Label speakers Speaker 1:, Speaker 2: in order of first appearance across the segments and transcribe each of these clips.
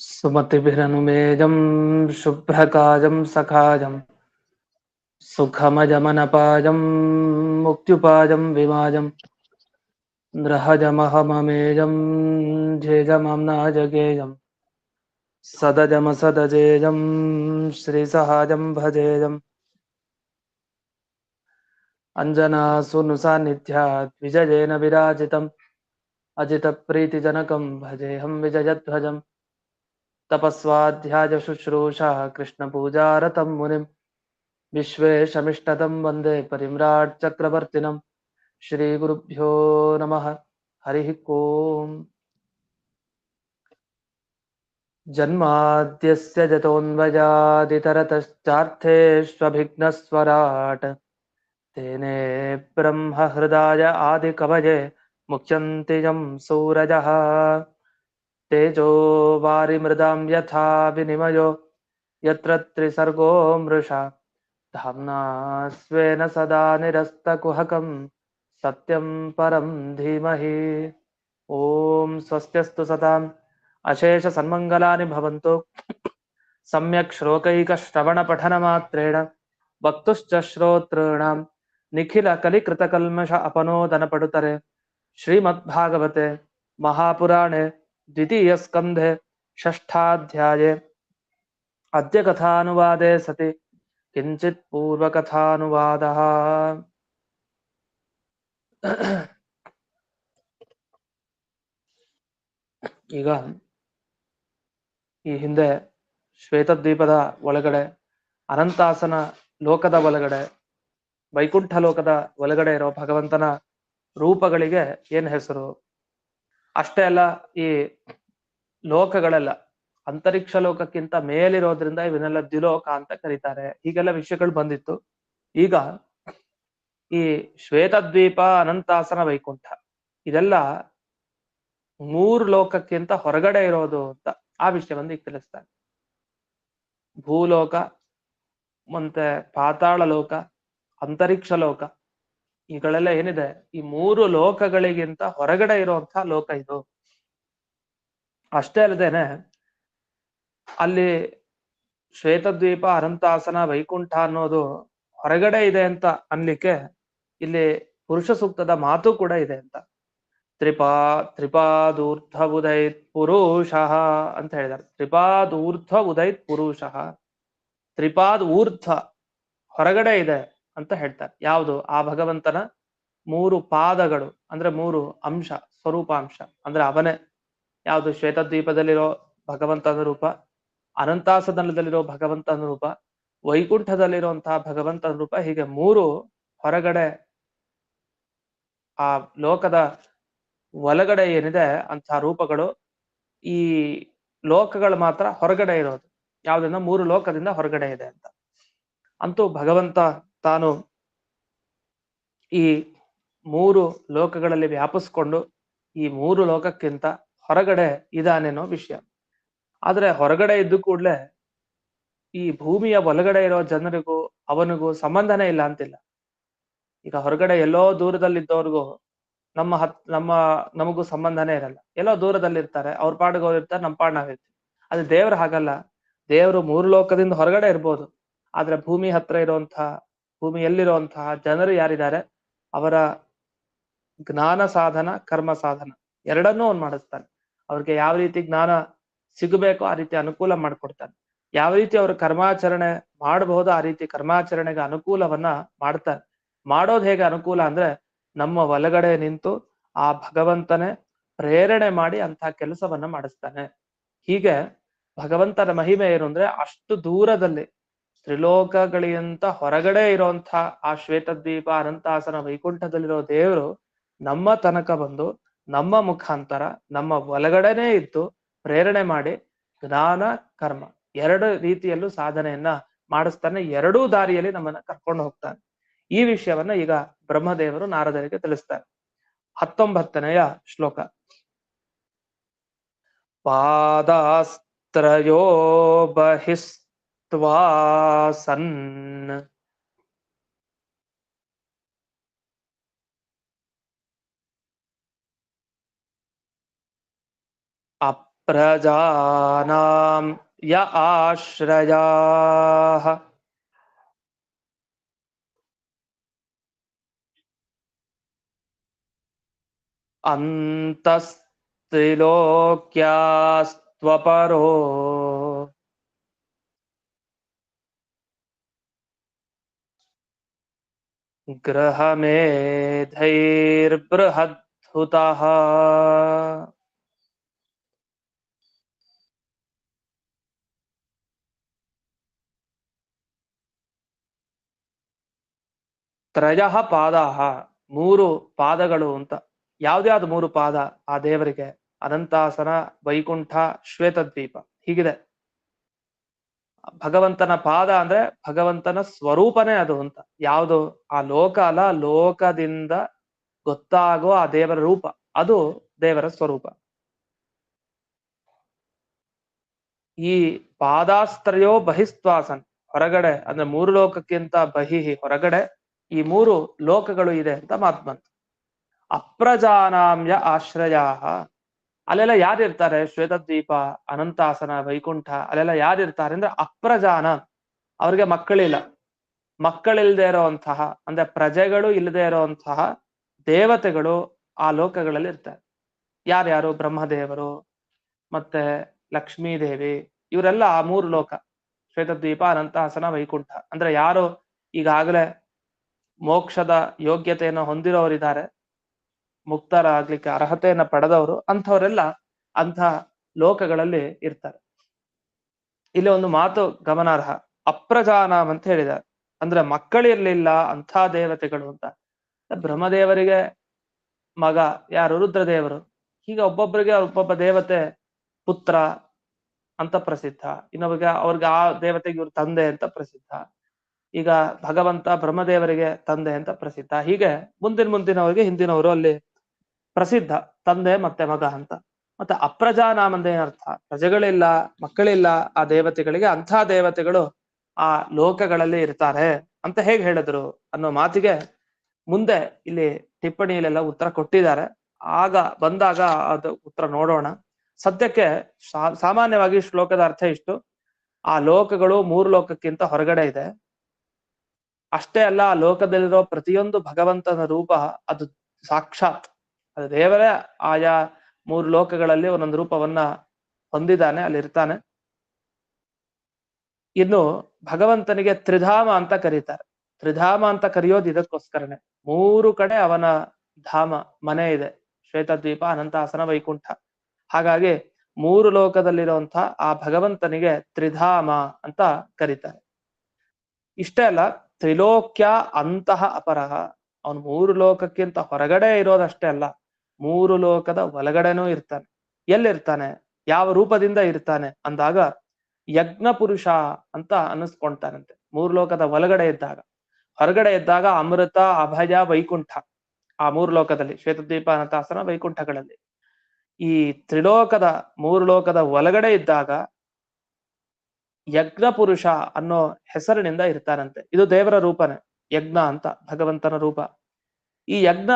Speaker 1: सुमतिभिरनुमेजं शुभ्रकाजं सखाजं सुखमजमनपाजं मुक्त्युपाजं विमाजं नृहजमहममेजं झेजमाम्नाजगेयं सदजमसदजेजं श्रीसहाजं भजेजम् अञ्जनासुनुसान्निध्यात् विजयेन विराजितम् अजितप्रीतिजनकं भजेऽहं विजयध्वजम् तपस्वाध्याय शुश्रूषा कृष्णपूजारतं मुनिं विश्वेशमिष्टदं वन्दे परिम्राट् चक्रवर्तिनं श्रीगुरुभ्यो नमः हरिः ओम् जन्माद्यस्य जतोऽन्वयादितरतश्चार्थेष्वभिघ्नस्वराट् तेने ब्रह्महृदाय आदिकवये मुच्यन्ति यं सूरजः तेजो वारिमृदां यथा विनिमयो यत्र त्रिसर्गो मृषा धाम्ना स्वेन सदा निरस्तकुहकं सत्यं परं धीमहि ॐ स्वस्त्यस्तु सताम् अशेषसन्मङ्गलानि भवन्तु सम्यक् श्लोकैकश्रवणपठनमात्रेण वक्तुश्च श्रोतॄणां निखिलकलिकृतकल्मष अपनोदनपडुतरे श्रीमद्भागवते महापुराणे द्वितीयस्कन्धे षष्ठाध्याये अद्य कथानुवादे सति किंचित् पूर्वकथानुवादः ಈಗ ಈ ಹಿಂದೆ ಶ್ವೇತದ್ವೀಪದ ಒಳಗಡೆ ಅನಂತಾಸನ ಲೋಕದ ಒಳಗಡೆ ವೈಕುಂಠ ಲೋಕದ ಒಳಗಡೆ ಇರೋ ಭಗವಂತನ ರೂಪಗಳಿಗೆ ಏನ್ ಹೆಸರು ಅಷ್ಟೇ ಅಲ್ಲ ಈ ಲೋಕಗಳೆಲ್ಲ ಅಂತರಿಕ್ಷ ಲೋಕಕ್ಕಿಂತ ಮೇಲಿರೋದ್ರಿಂದ ಇವನ್ನೆಲ್ಲ ದ್ವಿಲೋಕ ಅಂತ ಕರೀತಾರೆ ಹೀಗೆಲ್ಲ ವಿಷಯಗಳು ಬಂದಿತ್ತು ಈಗ ಈ ಶ್ವೇತದ್ವೀಪ ಅನಂತಾಸನ ವೈಕುಂಠ ಇದೆಲ್ಲ ಮೂರು ಲೋಕಕ್ಕಿಂತ ಹೊರಗಡೆ ಇರೋದು ಅಂತ ಆ ವಿಷಯವನ್ನು ಈಗ ತಿಳಿಸ್ತಾರೆ ಭೂಲೋಕ ಮತ್ತೆ ಪಾತಾಳ ಲೋಕ ಅಂತರಿಕ್ಷ ಲೋಕ ಇವುಗಳೆಲ್ಲ ಏನಿದೆ ಈ ಮೂರು ಲೋಕಗಳಿಗಿಂತ ಹೊರಗಡೆ ಇರುವಂತಹ ಲೋಕ ಇದು ಅಷ್ಟೇ ಅಲ್ಲದೇನೆ ಅಲ್ಲಿ ಶ್ವೇತದ್ವೀಪ ಅನಂತಾಸನ ವೈಕುಂಠ ಅನ್ನೋದು ಹೊರಗಡೆ ಇದೆ ಅಂತ ಅನ್ಲಿಕ್ಕೆ ಇಲ್ಲಿ ಪುರುಷ ಸೂಕ್ತದ ಮಾತು ಕೂಡ ಇದೆ ಅಂತ ತ್ರಿಪಾದೂರ್ಧ್ವ ಉದೈತ್ ಪುರುಷಃ ಅಂತ ಹೇಳಿದ್ದಾರೆ ತ್ರಿಪಾದೂರ್ಧ್ವ ಉದೈತ್ ಪುರುಷಃ ತ್ರಿಪಾದ್ ಊರ್ಧ್ವ ಹೊರಗಡೆ ಇದೆ ಅಂತ ಹೇಳ್ತಾರೆ ಯಾವುದು ಆ ಭಗವಂತನ ಮೂರು ಪಾದಗಳು ಅಂದ್ರೆ ಮೂರು ಅಂಶ ಸ್ವರೂಪಾಂಶ ಅಂದ್ರೆ ಅವನೇ ಯಾವುದು ಶ್ವೇತದ್ವೀಪದಲ್ಲಿರೋ ಭಗವಂತನ ರೂಪ ಅನಂತಾಸನದಲ್ಲಿರೋ ಭಗವಂತನ ರೂಪ ವೈಕುಂಠದಲ್ಲಿರುವಂತಹ ಭಗವಂತನ ರೂಪ ಹೀಗೆ ಮೂರು ಹೊರಗಡೆ ಆ ಲೋಕದ ಒಳಗಡೆ ಏನಿದೆ ಅಂತಹ ರೂಪಗಳು ಈ ಲೋಕಗಳು ಮಾತ್ರ ಹೊರಗಡೆ ಇರೋದು ಯಾವ್ದನ್ನ ಮೂರು ಲೋಕದಿಂದ ಹೊರಗಡೆ ಇದೆ ಅಂತ ಅಂತೂ ಭಗವಂತ ತಾನು ಈ ಮೂರು ಲೋಕಗಳಲ್ಲಿ ವ್ಯಾಪಿಸ್ಕೊಂಡು ಈ ಮೂರು ಲೋಕಕ್ಕಿಂತ ಹೊರಗಡೆ ಇದಾನೇನೋ ವಿಷಯ ಆದ್ರೆ ಹೊರಗಡೆ ಇದ್ದು ಕೂಡ್ಲೆ ಈ ಭೂಮಿಯ ಒಳಗಡೆ ಇರೋ ಜನರಿಗೂ ಅವನಿಗೂ ಸಂಬಂಧನೇ ಇಲ್ಲ ಅಂತಿಲ್ಲ ಈಗ ಹೊರಗಡೆ ಎಲ್ಲೋ ದೂರದಲ್ಲಿದ್ದವ್ರಿಗೂ ನಮಗೂ ಸಂಬಂಧನೇ ಇರಲ್ಲ ಎಲ್ಲೋ ದೂರದಲ್ಲಿರ್ತಾರೆ ಅವ್ರ ಪಾಡಿಗೆ ಅವ್ರು ಇರ್ತಾರೆ ನಮ್ಮ ಪಾಡ್ ನಾವಿರ್ತೀವಿ ಅದು ದೇವ್ರ ಹಾಗಲ್ಲ ದೇವರು ಮೂರು ಲೋಕದಿಂದ ಹೊರಗಡೆ ಇರ್ಬೋದು ಆದ್ರೆ ಭೂಮಿ ಹತ್ರ ಇರುವಂತಹ ಭೂಮಿಯಲ್ಲಿರುವಂತಹ ಜನರು ಯಾರಿದ್ದಾರೆ ಅವರ ಜ್ಞಾನ ಸಾಧನ ಕರ್ಮ ಸಾಧನ ಎರಡನ್ನೂ ಅವ್ನು ಮಾಡಿಸ್ತಾನೆ ಅವ್ರಿಗೆ ಯಾವ ರೀತಿ ಜ್ಞಾನ ಸಿಗಬೇಕೋ ಆ ರೀತಿ ಅನುಕೂಲ ಮಾಡ್ಕೊಡ್ತಾನೆ ಯಾವ ರೀತಿ ಅವರು ಕರ್ಮಾಚರಣೆ ಮಾಡಬಹುದು ಆ ರೀತಿ ಕರ್ಮಾಚರಣೆಗೆ ಅನುಕೂಲವನ್ನ ಮಾಡ್ತಾನೆ ಮಾಡೋದು ಹೇಗೆ ಅನುಕೂಲ ಅಂದ್ರೆ ನಮ್ಮ ಒಳಗಡೆ ನಿಂತು ಆ ಭಗವಂತನೇ ಪ್ರೇರಣೆ ಮಾಡಿ ಅಂತಹ ಕೆಲಸವನ್ನ ಮಾಡಿಸ್ತಾನೆ ಹೀಗೆ ಭಗವಂತನ ಮಹಿಮೆ ಏನು ಅಂದ್ರೆ ಅಷ್ಟು ದೂರದಲ್ಲಿ ತ್ರಿಲೋಕಗಳಿಗಿಂತ ಹೊರಗಡೆ ಇರುವಂತಹ ಆ ಶ್ವೇತದ್ವೀಪ ಅನಂತಾಸನ ವೈಕುಂಠದಲ್ಲಿರೋ ದೇವರು ನಮ್ಮ ತನಕ ಬಂದು ನಮ್ಮ ಮುಖಾಂತರ ನಮ್ಮ ಒಳಗಡೆನೇ ಇದ್ದು ಪ್ರೇರಣೆ ಮಾಡಿ ಜ್ಞಾನ ಕರ್ಮ ಎರಡು ರೀತಿಯಲ್ಲೂ ಸಾಧನೆಯನ್ನ ಮಾಡಿಸ್ತಾನೆ ಎರಡೂ ದಾರಿಯಲ್ಲಿ ನಮ್ಮನ್ನ ಕರ್ಕೊಂಡು ಹೋಗ್ತಾನೆ ಈ ವಿಷಯವನ್ನ ಈಗ ಬ್ರಹ್ಮದೇವರು ನಾರದರಿಗೆ ತಿಳಿಸ್ತಾರೆ 19ನೆಯ ಶ್ಲೋಕ ಪಾದಾಸ್ತ್ರಯೋ ಬಹಿಸ್ತ್ವಾಸನ್ ಪ್ರಜಾನಾಂ ಯ ಆಶ್ರಯಾಃ ಅಂತಸ್ತ್ರಿಲೋಕ್ಯಾಸ್ತ್ವಪರೋ ಗೃಹಮೇಧೈರ್ಬೃಹದ್ಹುತಃ. ತ್ರಯಃ ಪಾದಾಹ, ಮೂರು ಪಾದಗಳು ಅಂತ. ಯಾವ್ದ್ಯಾವ್ದು ಮೂರು ಪಾದ ಆ ದೇವರಿಗೆ? ಅನಂತಾಸನ, ವೈಕುಂಠ, ಶ್ವೇತದ್ವೀಪ, ಹೀಗಿದೆ. ಭಗವಂತನ ಪಾದ ಅಂದ್ರೆ ಭಗವಂತನ ಸ್ವರೂಪನೇ ಅದು ಅಂತ. ಯಾವುದು? ಆ ಲೋಕ ಅಲ್ಲ, ಲೋಕದಿಂದ ಗೊತ್ತಾಗೋ ಆ ದೇವರ ರೂಪ, ಅದು ದೇವರ ಸ್ವರೂಪ. ಈ ಪಾದಾಸ್ತ್ರಯೋ ಬಹಿಸ್ತ್ವಾಸನ್, ಹೊರಗಡೆ ಅಂದ್ರೆ ಮೂರು ಲೋಕಕ್ಕಿಂತ ಬಹಿಹಿ, ಹೊರಗಡೆ ಈ ಮೂರು ಲೋಕಗಳು ಇದೆ ಅಂತ ಮಾತು ಬಂತು. ಅಪ್ರಜಾನಾಮ್ಯ ಆಶ್ರಯಾಹ, ಅಲ್ಲೆಲ್ಲ ಯಾರಿರ್ತಾರೆ? ಶ್ವೇತದ್ವೀಪ, ಅನಂತಾಸನ, ವೈಕುಂಠ, ಅಲ್ಲೆಲ್ಲ ಯಾರಿರ್ತಾರೆ ಅಂದ್ರೆ ಅಪ್ರಜಾನ, ಅವ್ರಿಗೆ ಮಕ್ಕಳಿಲ್ಲ. ಮಕ್ಕಳಿಲ್ಲದೆ ಇರುವಂತಹ ಅಂದ್ರೆ ಪ್ರಜೆಗಳು ಇಲ್ಲದೆ ಇರುವಂತಹ ದೇವತೆಗಳು ಆ ಲೋಕಗಳಲ್ಲಿ ಇರ್ತಾರೆ. ಯಾರ್ಯಾರು? ಬ್ರಹ್ಮದೇವರು, ಮತ್ತೆ ಲಕ್ಷ್ಮೀದೇವಿ, ಇವರೆಲ್ಲ ಆ ಮೂರು ಲೋಕ, ಶ್ವೇತದ್ವೀಪ, ಅನಂತಾಸನ, ವೈಕುಂಠ. ಅಂದ್ರೆ ಯಾರು ಈಗಾಗಲೇ ಮೋಕ್ಷದ ಯೋಗ್ಯತೆಯನ್ನು ಹೊಂದಿರೋರಿದ್ದಾರೆ, ಮುಕ್ತರಾಗ್ಲಿಕ್ಕೆ ಅರ್ಹತೆಯನ್ನ ಪಡೆದವರು, ಅಂಥವರೆಲ್ಲ ಅಂಥ ಲೋಕಗಳಲ್ಲಿ ಇರ್ತಾರೆ. ಇಲ್ಲಿ ಒಂದು ಮಾತು ಗಮನಾರ್ಹ, ಅಪ್ರಜಾನಾಮ್ ಅಂತ ಹೇಳಿದ್ದಾರೆ. ಅಂದ್ರೆ ಮಕ್ಕಳಿರ್ಲಿಲ್ಲ ಅಂಥ ದೇವತೆಗಳು ಅಂತ. ಬ್ರಹ್ಮದೇವರಿಗೆ ಮಗ ಯಾರು? ರುದ್ರದೇವರು. ಹೀಗೆ ಒಬ್ಬೊಬ್ಬರಿಗೆ ಒಬ್ಬೊಬ್ಬ ದೇವತೆ ಪುತ್ರ ಅಂತ ಪ್ರಸಿದ್ಧ, ಇನ್ನೊಬ್ಬರಿಗೆ ಅವ್ರಿಗೆ ಆ ದೇವತೆಗೆ ಇವ್ರ ತಂದೆ ಅಂತ ಪ್ರಸಿದ್ಧ. ಈಗ ಭಗವಂತ ಬ್ರಹ್ಮದೇವರಿಗೆ ತಂದೆ ಅಂತ ಪ್ರಸಿದ್ಧ. ಹೀಗೆ ಮುಂದಿನವರಿಗೆ ಹಿಂದಿನವರು ಅಲ್ಲಿ ಪ್ರಸಿದ್ಧ, ತಂದೆ ಮತ್ತೆ ಮಗ ಅಂತ. ಮತ್ತೆ ಅಪ್ರಜಾನಾಮ್ ಅಂದ್ರೆ ಏನರ್ಥ? ಪ್ರಜೆಗಳಿಲ್ಲ, ಮಕ್ಕಳಿಲ್ಲ ಆ ದೇವತೆಗಳಿಗೆ, ಅಂಥ ದೇವತೆಗಳು ಆ ಲೋಕಗಳಲ್ಲಿ ಇರ್ತಾರೆ ಅಂತ ಹೇಗೆ ಹೇಳಿದ್ರು ಅನ್ನೋ ಮಾತಿಗೆ ಮುಂದೆ ಇಲ್ಲಿ ಟಿಪ್ಪಣಿಯಲ್ಲೆಲ್ಲ ಉತ್ತರ ಕೊಟ್ಟಿದ್ದಾರೆ. ಆಗ ಬಂದಾಗ ಅದು ಉತ್ತರ ನೋಡೋಣ. ಸದ್ಯಕ್ಕೆ ಸಾಮಾನ್ಯವಾಗಿ ಶ್ಲೋಕದ ಅರ್ಥ ಇಷ್ಟು: ಆ ಲೋಕಗಳು ಮೂರು ಲೋಕಕ್ಕಿಂತ ಹೊರಗಡೆ ಇದೆ. ಅಷ್ಟೇ ಅಲ್ಲ, ಆ ಲೋಕದಲ್ಲಿರೋ ಪ್ರತಿಯೊಂದು ಭಗವಂತನ ರೂಪ ಅದು ಸಾಕ್ಷಾತ್, ಅದು ದೇವರೇ ಆಯಾ ಮೂರು ಲೋಕಗಳಲ್ಲಿ ಒಂದೊಂದು ರೂಪವನ್ನ ಹೊಂದಿದ್ದಾನೆ, ಅಲ್ಲಿ ಇರ್ತಾನೆ. ಇನ್ನು ಭಗವಂತನಿಗೆ ತ್ರಿಧಾಮ ಅಂತ ಕರೀತಾರೆ. ತ್ರಿಧಾಮ ಅಂತ ಕರೆಯೋದು ಇದಕ್ಕೋಸ್ಕರನೇ, ಮೂರು ಕಡೆ ಅವನ ಧಾಮ, ಮನೆ ಇದೆ: ಶ್ವೇತದ್ವೀಪ, ಅನಂತಾಸನ, ವೈಕುಂಠ. ಹಾಗಾಗಿ ಮೂರು ಲೋಕದಲ್ಲಿರುವಂತಹ ಆ ಭಗವಂತನಿಗೆ ತ್ರಿಧಾಮ ಅಂತ ಕರೀತಾರೆ. ಇಷ್ಟೇ ಅಲ್ಲ, ತ್ರಿಲೋಕ್ಯ ಅಂತಃ ಅಪರಹ, ಅವನು ಮೂರು ಲೋಕಕ್ಕಿಂತ ಹೊರಗಡೆ ಇರೋದಷ್ಟೇ ಅಲ್ಲ, ಮೂರು ಲೋಕದ ಒಳಗಡೆನೂ ಇರ್ತಾನೆ. ಎಲ್ಲಿರ್ತಾನೆ? ಯಾವ ರೂಪದಿಂದ ಇರ್ತಾನೆ ಅಂದಾಗ ಯಜ್ಞ ಪುರುಷ ಅಂತ ಅನ್ನಿಸ್ಕೊಳ್ತಾನಂತೆ. ಮೂರು ಲೋಕದ ಒಳಗಡೆ ಇದ್ದಾಗ. ಹೊರಗಡೆ ಇದ್ದಾಗ ಅಮೃತ, ಅಭಯ, ವೈಕುಂಠ, ಆ ಮೂರು ಲೋಕದಲ್ಲಿ, ಶ್ವೇತದ್ವೀಪ, ಅನಂತಾಸನ, ವೈಕುಂಠಗಳಲ್ಲಿ. ಈ ತ್ರಿಲೋಕದ ಮೂರು ಲೋಕದ ಒಳಗಡೆ ಇದ್ದಾಗ ಯಜ್ಞ ಪುರುಷ ಅನ್ನೋ ಹೆಸರಿನಿಂದ ಇರ್ತಾನಂತೆ. ಇದು ದೇವರ ರೂಪನೇ, ಯಜ್ಞ ಅಂತ ಭಗವಂತನ ರೂಪ. ಈ ಯಜ್ಞ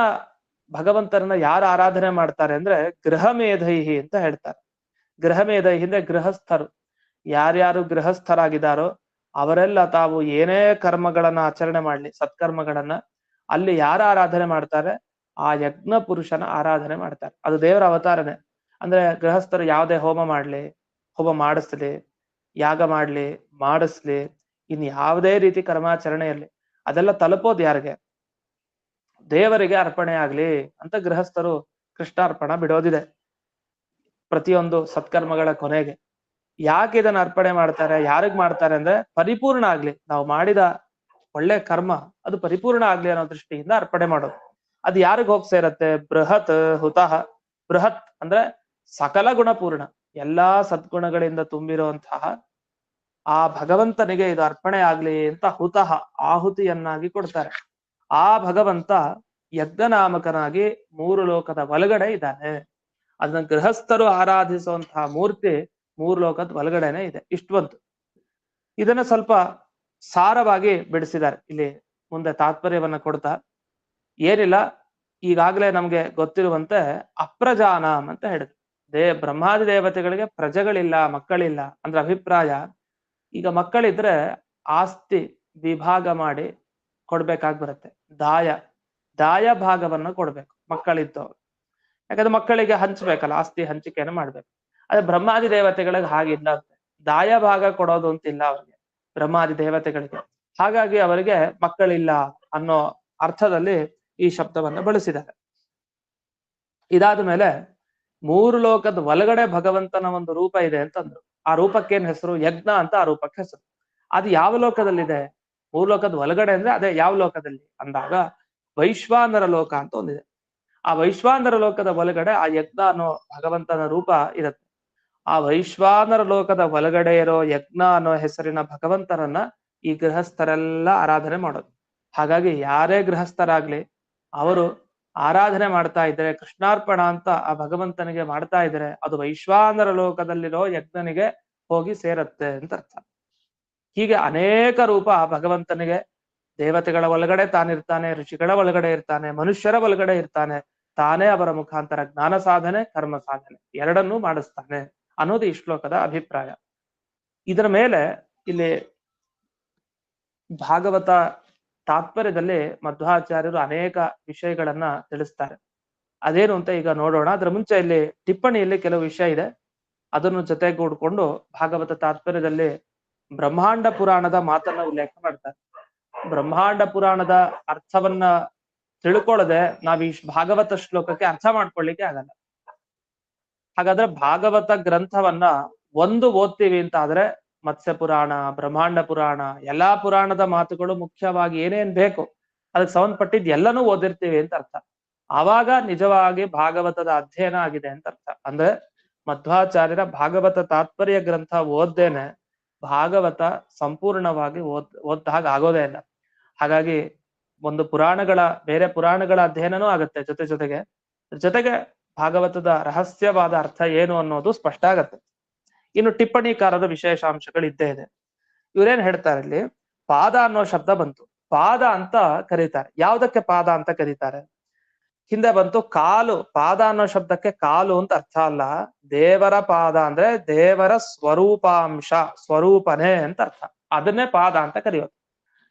Speaker 1: ಭಗವಂತನನ್ನ ಯಾರು ಆರಾಧನೆ ಮಾಡ್ತಾರೆ ಅಂದ್ರೆ ಗೃಹ ಮೇಧೈಹಿ ಅಂತ ಹೇಳ್ತಾರೆ. ಗೃಹ ಮೇಧೈಹಿ ಅಂದ್ರೆ ಗೃಹಸ್ಥರು. ಯಾರ್ಯಾರು ಗೃಹಸ್ಥರಾಗಿದ್ದಾರೋ ಅವರೆಲ್ಲ ತಾವು ಏನೇ ಕರ್ಮಗಳನ್ನ ಆಚರಣೆ ಮಾಡ್ಲಿ, ಸತ್ಕರ್ಮಗಳನ್ನ, ಅಲ್ಲಿ ಯಾರ ಆರಾಧನೆ ಮಾಡ್ತಾರೆ? ಆ ಯಜ್ಞ ಪುರುಷನ ಆರಾಧನೆ ಮಾಡ್ತಾರೆ. ಅದು ದೇವರ ಅವತಾರನೇ. ಅಂದ್ರೆ ಗೃಹಸ್ಥರು ಯಾವುದೇ ಹೋಮ ಮಾಡ್ಲಿ, ಹೋಮ ಮಾಡಿಸ್ಲಿ, ಯಾಗ ಮಾಡ್ಲಿ, ಮಾಡಿಸ್ಲಿ, ಇನ್ ಯಾವುದೇ ರೀತಿ ಕರ್ಮಾಚರಣೆ ಇರ್ಲಿ, ಅದೆಲ್ಲ ತಲುಪೋದು ಯಾರಿಗೆ? ದೇವರಿಗೆ ಅರ್ಪಣೆ ಆಗ್ಲಿ ಅಂತ ಗೃಹಸ್ಥರು ಕೃಷ್ಣಾರ್ಪಣ ಬಿಡೋದಿದೆ ಪ್ರತಿಯೊಂದು ಸತ್ಕರ್ಮಗಳ ಕೊನೆಗೆ. ಯಾಕೆ ಇದನ್ನ ಅರ್ಪಣೆ ಮಾಡ್ತಾರೆ? ಯಾರಿಗ್ ಮಾಡ್ತಾರೆ ಅಂದ್ರೆ ಪರಿಪೂರ್ಣ ಆಗ್ಲಿ, ನಾವು ಮಾಡಿದ ಒಳ್ಳೆ ಕರ್ಮ ಅದು ಪರಿಪೂರ್ಣ ಆಗ್ಲಿ ಅನ್ನೋ ದೃಷ್ಟಿಯಿಂದ ಅರ್ಪಣೆ ಮಾಡೋದು. ಅದು ಯಾರಿಗ್ ಹೋಗ್ ಸೇರತ್ತೆ? ಬೃಹತ್ ಹುತಃ. ಬೃಹತ್ ಅಂದ್ರೆ ಸಕಲ ಗುಣಪೂರ್ಣ, ಎಲ್ಲಾ ಸದ್ಗುಣಗಳಿಂದ ತುಂಬಿರುವಂತಹ ಆ ಭಗವಂತನಿಗೆ ಇದು ಅರ್ಪಣೆ ಆಗ್ಲಿ ಅಂತ ಹುತಃ ಆಹುತಿಯನ್ನಾಗಿ ಕೊಡ್ತಾರೆ. ಆ ಭಗವಂತ ಯಜ್ಞನಾಮಕನಾಗಿ ಮೂರು ಲೋಕದ ಒಳಗಡೆ ಇದ್ದಾನೆ. ಅದನ್ನ ಗೃಹಸ್ಥರು ಆರಾಧಿಸುವಂತಹ ಮೂರ್ತಿ ಮೂರು ಲೋಕದ ಒಳಗಡೆನೆ ಇದೆ. ಇಷ್ಟು ಬಂತು. ಇದನ್ನ ಸ್ವಲ್ಪ ಸಾರವಾಗಿ ಬಿಡಿಸಿದ್ದಾರೆ ಇಲ್ಲಿ ಮುಂದೆ ತಾತ್ಪರ್ಯವನ್ನ ಕೊಡ್ತಾ. ಏನಿಲ್ಲ, ಈಗಾಗಲೇ ನಮ್ಗೆ ಗೊತ್ತಿರುವಂತೆ ಅಪ್ರಜಾನಾಮ್ ಅಂತ ಹೇಳಿದ್ರು. ಬ್ರಹ್ಮಾದಿ ದೇವತೆಗಳಿಗೆ ಪ್ರಜೆಗಳಿಲ್ಲ, ಮಕ್ಕಳಿಲ್ಲ ಅಂದ್ರೆ ಅಭಿಪ್ರಾಯ. ಈಗ ಮಕ್ಕಳಿದ್ರೆ ಆಸ್ತಿ ವಿಭಾಗ ಮಾಡಿ ಕೊಡ್ಬೇಕಾಗಿ ಬರುತ್ತೆ. ದಾಯ ಭಾಗವನ್ನ ಕೊಡ್ಬೇಕು ಮಕ್ಕಳಿದ್ದವ್ರು. ಯಾಕಂದ್ರೆ ಮಕ್ಕಳಿಗೆ ಹಂಚ್ಬೇಕಲ್ಲ, ಆಸ್ತಿ ಹಂಚಿಕೆಯನ್ನು ಮಾಡ್ಬೇಕು. ಅದೇ ಬ್ರಹ್ಮಾದಿ ದೇವತೆಗಳಿಗೆ ಹಾಗಿಲ್ಲ. ದಾಯ ಭಾಗ ಕೊಡೋದು ಅಂತಿಲ್ಲ ಅವ್ರಿಗೆ, ಬ್ರಹ್ಮಾದಿ ದೇವತೆಗಳಿಗೆ. ಹಾಗಾಗಿ ಅವರಿಗೆ ಮಕ್ಕಳಿಲ್ಲ ಅನ್ನೋ ಅರ್ಥದಲ್ಲಿ ಈ ಶಬ್ದವನ್ನ ಬಳಸಿದ್ದಾರೆ. ಇದಾದ ಮೇಲೆ ಮೂರು ಲೋಕದ ಒಳಗಡೆ ಭಗವಂತನ ಒಂದು ರೂಪ ಇದೆ ಅಂತಂದ್ರು. ಆ ರೂಪಕ್ಕೇನ್ ಹೆಸರು? ಯಜ್ಞ ಅಂತ ಆ ರೂಪಕ್ಕೆ ಹೆಸರು. ಅದು ಯಾವ ಲೋಕದಲ್ಲಿದೆ? ಮೂರು ಲೋಕದ ಒಳಗಡೆ ಅಂದ್ರೆ ಅದೇ ಯಾವ ಲೋಕದಲ್ಲಿ ಅಂದಾಗ ವೈಶ್ವಾನರ ಲೋಕ ಅಂತ ಒಂದಿದೆ. ಆ ವೈಶ್ವಾನರ ಲೋಕದ ಒಳಗಡೆ ಆ ಯಜ್ಞ ಅನ್ನೋ ಭಗವಂತನ ರೂಪ ಇರುತ್ತೆ. ಆ ವೈಶ್ವಾನರ ಲೋಕದ ಒಳಗಡೆ ಇರೋ ಯಜ್ಞ ಅನ್ನೋ ಹೆಸರಿನ ಭಗವಂತನನ್ನ ಈ ಗೃಹಸ್ಥರೆಲ್ಲ ಆರಾಧನೆ ಮಾಡೋದು. ಹಾಗಾಗಿ ಯಾರೇ ಗೃಹಸ್ಥರಾಗ್ಲಿ ಅವರು ಆರಾಧನೆ ಮಾಡ್ತಾ ಇದ್ರೆ, ಕೃಷ್ಣಾರ್ಪಣ ಅಂತ ಆ ಭಗವಂತನಿಗೆ ಮಾಡ್ತಾ ಇದ್ರೆ, ಅದು ವೈಶ್ವಾನರ ಲೋಕದಲ್ಲಿರೋ ಯಜ್ಞನಿಗೆ ಹೋಗಿ ಸೇರತ್ತೆ ಅಂತ ಅರ್ಥ. ಹೀಗೆ ಅನೇಕ ರೂಪ ಆ ಭಗವಂತನಿಗೆ. ದೇವತೆಗಳ ಒಳಗಡೆ ತಾನಿರ್ತಾನೆ, ಋಷಿಗಳ ಒಳಗಡೆ ಇರ್ತಾನೆ, ಮನುಷ್ಯರ ಒಳಗಡೆ ಇರ್ತಾನೆ. ತಾನೇ ಅವರ ಮುಖಾಂತರ ಜ್ಞಾನ ಸಾಧನೆ, ಕರ್ಮ ಸಾಧನೆ ಎರಡನ್ನೂ ಮಾಡಿಸ್ತಾನೆ ಅನ್ನೋದು ಈ ಶ್ಲೋಕದ ಅಭಿಪ್ರಾಯ. ಇದರ ಮೇಲೆ ಇಲ್ಲಿ ಭಾಗವತ ತಾತ್ಪರ್ಯದಲ್ಲಿ ಮಧ್ವಾಚಾರ್ಯರು ಅನೇಕ ವಿಷಯಗಳನ್ನ ತಿಳಿಸ್ತಾರೆ. ಅದೇನು ಅಂತ ಈಗ ನೋಡೋಣ. ಅದರ ಮುಂಚೆ ಇಲ್ಲಿ ಟಿಪ್ಪಣಿಯಲ್ಲಿ ಕೆಲವು ವಿಷಯ ಇದೆ, ಅದನ್ನು ಜೊತೆಗೂಡ್ಕೊಂಡು ಭಾಗವತ ತಾತ್ಪರ್ಯದಲ್ಲಿ ಬ್ರಹ್ಮಾಂಡ ಪುರಾಣದ ಮಾತನ್ನ ಉಲ್ಲೇಖ ಮಾಡ್ತಾರೆ. ಬ್ರಹ್ಮಾಂಡ ಪುರಾಣದ ಅರ್ಥವನ್ನ ತಿಳ್ಕೊಳ್ಳದೆ ನಾವ್ ಈ ಭಾಗವತ ಶ್ಲೋಕಕ್ಕೆ ಅರ್ಥ ಮಾಡ್ಕೊಳ್ಳಿಕ್ಕೆ ಆಗಲ್ಲ. ಹಾಗಾದ್ರೆ ಭಾಗವತ ಗ್ರಂಥವನ್ನ ಒಂದು ಓದ್ತೀವಿ ಅಂತ ಆದ್ರೆ ಮತ್ಸ್ಯ ಪುರಾಣ, ಬ್ರಹ್ಮಾಂಡ ಪುರಾಣ, ಎಲ್ಲಾ ಪುರಾಣದ ಮಾತುಗಳು ಮುಖ್ಯವಾಗಿ ಏನೇನ್ ಬೇಕು ಅದಕ್ಕೆ ಸಂಬಂಧಪಟ್ಟಿದ್ ಎಲ್ಲನೂ ಓದಿರ್ತೀವಿ ಅಂತ ಅರ್ಥ. ಆವಾಗ ನಿಜವಾಗಿ ಭಾಗವತದ ಅಧ್ಯಯನ ಆಗಿದೆ ಅಂತ ಅರ್ಥ. ಅಂದ್ರೆ ಮಧ್ವಾಚಾರ್ಯರ ಭಾಗವತ ತಾತ್ಪರ್ಯ ಗ್ರಂಥ ಓದ್ದೇನೆ ಭಾಗವತ ಸಂಪೂರ್ಣವಾಗಿ ಓದ್ದ ಹಾಗೆ ಆಗೋದೇ ಇಲ್ಲ. ಹಾಗಾಗಿ ಒಂದು ಬೇರೆ ಪುರಾಣಗಳ ಅಧ್ಯಯನನೂ ಆಗುತ್ತೆ ಜೊತೆಗೆ ಭಾಗವತದ ರಹಸ್ಯವಾದ ಅರ್ಥ ಏನು ಅನ್ನೋದು ಸ್ಪಷ್ಟ ಆಗತ್ತೆ. ಇನ್ನು ಟಿಪ್ಪಣಿಕಾರರ ವಿಶೇಷಾಂಶಗಳು ಇದ್ದೇ ಇದೆ. ಇವ್ರೇನ್ ಹೇಳ್ತಾರೆ ಇಲ್ಲಿ, ಪಾದ ಅನ್ನೋ ಶಬ್ದ ಬಂತು. ಪಾದ ಅಂತ ಕರೀತಾರೆ. ಯಾವ್ದಕ್ಕೆ ಪಾದ ಅಂತ ಕರೀತಾರೆ? ಹಿಂದೆ ಬಂತು ಕಾಲು. ಪಾದ ಅನ್ನೋ ಶಬ್ದಕ್ಕೆ ಕಾಲು ಅಂತ ಅರ್ಥ ಅಲ್ಲ. ದೇವರ ಪಾದ ಅಂದ್ರೆ ದೇವರ ಸ್ವರೂಪಾಂಶ, ಸ್ವರೂಪನೇ ಅಂತ ಅರ್ಥ. ಅದನ್ನೇ ಪಾದ ಅಂತ ಕರೆಯೋದು.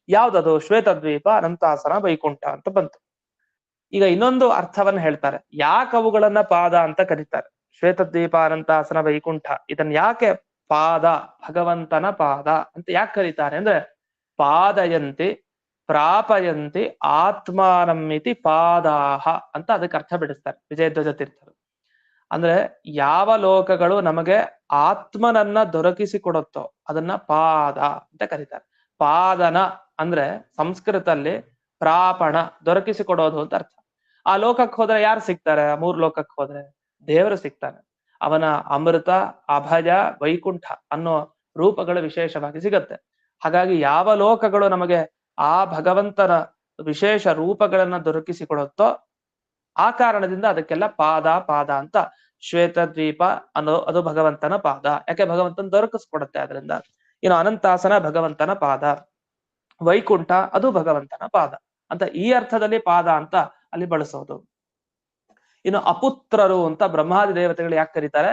Speaker 1: ಯಾವ್ದದು? ಶ್ವೇತದ್ವೀಪ, ಅನಂತಾಸನ, ವೈಕುಂಠ ಅಂತ ಬಂತು. ಈಗ ಇನ್ನೊಂದು ಅರ್ಥವನ್ನ ಹೇಳ್ತಾರೆ. ಯಾಕೆ ಅವುಗಳನ್ನ ಪಾದ ಅಂತ ಕರೀತಾರೆ? ಶ್ವೇತದ್ವೀಪ, ಅನಂತಾಸನ, ವೈಕುಂಠ ಇದನ್ನ ಯಾಕೆ ಪಾದ, ಭಗವಂತನ ಪಾದ ಅಂತ ಯಾಕೆ ಕರೀತಾರೆ ಅಂದ್ರೆ, ಪಾದಯಂತಿ ಪ್ರಾಪಯಂತಿ ಆತ್ಮಾನಮಿತಿ ಪಾದಾಹ ಅಂತ ಅದಕ್ಕೆ ಅರ್ಥ ಬಿಡಿಸ್ತಾರೆ ವಿಜಯಧ್ವಜ ತೀರ್ಥರು. ಅಂದ್ರೆ ಯಾವ ಲೋಕಗಳು ನಮಗೆ ಆತ್ಮನನ್ನ ದೊರಕಿಸಿಕೊಡುತ್ತೋ ಅದನ್ನ ಪಾದ ಅಂತ ಕರೀತಾರೆ. ಪಾದನ ಅಂದ್ರೆ ಸಂಸ್ಕೃತಲ್ಲಿ ಪ್ರಾಪಣ, ದೊರಕಿಸಿಕೊಡೋದು ಅಂತ ಅರ್ಥ. ಆ ಲೋಕಕ್ಕೆ ಹೋದ್ರೆ ಯಾರು ಸಿಗ್ತಾರೆ? ಮೂರು ಲೋಕಕ್ಕೆ ಹೋದ್ರೆ ದೇವರು ಸಿಗ್ತಾನೆ. ಅವನ ಅಮೃತ, ಅಭಯ, ವೈಕುಂಠ ಅನ್ನೋ ರೂಪಗಳು ವಿಶೇಷವಾಗಿ ಸಿಗತ್ತೆ. ಹಾಗಾಗಿ ಯಾವ ಲೋಕಗಳು ನಮಗೆ ಆ ಭಗವಂತನ ವಿಶೇಷ ರೂಪಗಳನ್ನ ದೊರಕಿಸಿಕೊಡುತ್ತೋ ಆ ಕಾರಣದಿಂದ ಅದಕ್ಕೆಲ್ಲ ಪಾದ ಅಂತ. ಶ್ವೇತದ್ವೀಪ ಅದು ಭಗವಂತನ ಪಾದ, ಯಾಕೆ ಭಗವಂತನ ದೊರಕಿಸ್ಕೊಡುತ್ತೆ ಅದರಿಂದ. ಇನ್ನು ಅನಂತಾಸನ ಭಗವಂತನ ಪಾದ, ವೈಕುಂಠ ಅದು ಭಗವಂತನ ಪಾದ ಅಂತ ಈ ಅರ್ಥದಲ್ಲಿ ಪಾದ ಅಂತ ಅಲ್ಲಿ ಬಳಸೋದು. ಇನ್ನು ಅಪುತ್ರರು ಅಂತ ಬ್ರಹ್ಮಾದಿ ದೇವತೆಗಳು ಯಾಕೆ ಕರೀತಾರೆ?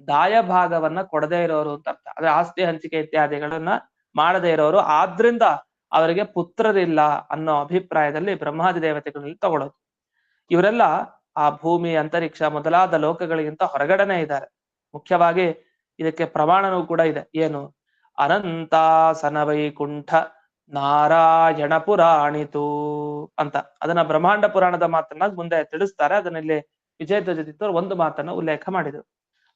Speaker 1: ದಾಯ ಭಾಗವನ್ನ ಕೊಡದೇ ಇರೋರು ಅಂತ ಅರ್ಥ. ಅದೇ ಆಸ್ತಿ ಹಂಚಿಕೆ ಇತ್ಯಾದಿಗಳನ್ನ ಮಾಡದೇ ಇರೋರು, ಆದ್ರಿಂದ ಅವರಿಗೆ ಪುತ್ರರಿಲ್ಲ ಅನ್ನೋ ಅಭಿಪ್ರಾಯದಲ್ಲಿ ಬ್ರಹ್ಮಾದಿ ದೇವತೆಗಳಲ್ಲಿ ತಗೊಳ್ಳೋದು. ಇವರೆಲ್ಲ ಆ ಭೂಮಿ, ಅಂತರಿಕ್ಷ ಮೊದಲಾದ ಲೋಕಗಳಿಗಿಂತ ಹೊರಗಡೆನೆ ಇದ್ದಾರೆ. ಮುಖ್ಯವಾಗಿ ಇದಕ್ಕೆ ಪ್ರಮಾಣನೂ ಕೂಡ ಇದೆ. ಏನು? ಅನಂತಾಸನ ವೈಕುಂಠ ನಾರಾಯಣ ಪುರಾಣಿತು ಅಂತ. ಅದನ್ನ ಬ್ರಹ್ಮಾಂಡ ಪುರಾಣದ ಮಾತನ್ನ ಮುಂದೆ ತಿಳಿಸ್ತಾರೆ. ಅದನ್ನ ಇಲ್ಲಿ ವಿಜಯಧ್ವಜ ಒಂದು ಮಾತನ್ನ ಉಲ್ಲೇಖ ಮಾಡಿದ್ರು.